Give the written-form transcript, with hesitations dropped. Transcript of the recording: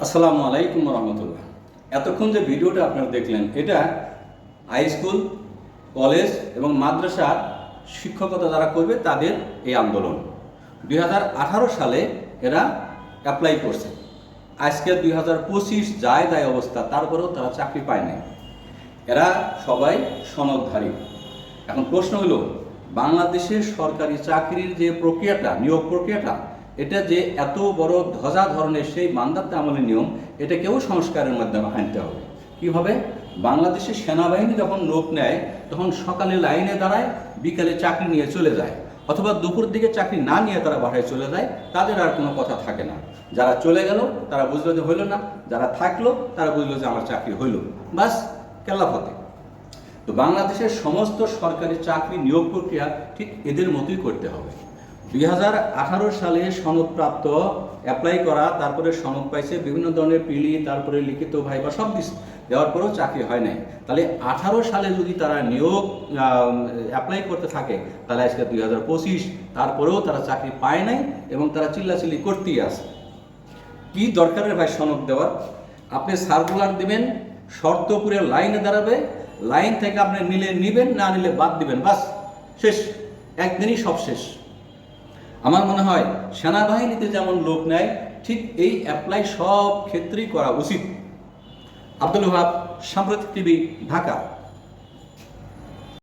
আসসালামু আলাইকুম রহমতুল্লাহ। এতক্ষণ যে ভিডিওটা আপনারা দেখলেন, এটা হাই স্কুল, কলেজ এবং মাদ্রাসার শিক্ষকতা যারা করবে তাদের এই আন্দোলন 2018 সালে এরা অ্যাপ্লাই করছে। আজকে 2025 যায় দায় অবস্থা, তারপরেও তারা চাকরি পায় নাই। এরা সবাই সনদধারী। এখন প্রশ্ন হলো, বাংলাদেশের সরকারি চাকরির যে প্রক্রিয়াটা, নিয়োগ প্রক্রিয়াটা, এটা যে এত বড় ধ্বজা ধরনের সেই মান্দাতে আমলের নিয়ম, এটাকেও সংস্কারের মাধ্যমে আনতে হবে। কীভাবে? বাংলাদেশের সেনাবাহিনী যখন লোক নেয় তখন সকালে লাইনে দাঁড়ায়, বিকালে চাকরি নিয়ে চলে যায়, অথবা দুপুর দিকে চাকরি না নিয়ে তারা বাসায় চলে যায়, তাদের আর কোনো কথা থাকে না। যারা চলে গেল তারা বুঝলো যে হইল না, যারা থাকলো তারা বুঝলো যে আমার চাকরি হইল, বাস কেল্লাফতে। তো বাংলাদেশের সমস্ত সরকারি চাকরি নিয়োগ প্রক্রিয়া ঠিক এদের মতোই করতে হবে। 2018 সালে সনদপ্রাপ্ত, অ্যাপ্লাই করা, তারপরে সনদ পাইছে, বিভিন্ন ধরনের পিলি, তারপরে লিখিত ভাইবা সব কিছু দেওয়ার পরেও চাকরি হয় নাই। তাহলে 18 সালে যদি তারা নিয়োগ অ্যাপ্লাই করতে থাকে, তাহলে আজকে 2025, তারপরেও তারা চাকরি পায় নাই এবং তারা চিল্লাচিল্লি করতেই আছে। কি দরকারের ভাই সনদ দেওয়ার? আপনি সার্কুলার দিবেন, শর্ত পুরে লাইনে দাঁড়াবে, লাইন থেকে আপনি নিলে নিবেন, না নিলে বাদ দিবেন, বাস শেষ, একদিনই সব শেষ। আমার মনে হয় সেনাবাহিনীতে যেমন লোক নেয়, ঠিক এই অ্যাপ্লাই সব ক্ষেত্রেই করা উচিত। আব্দুল ওহাব, সাম্প্রতিক টিভি, ঢাকা।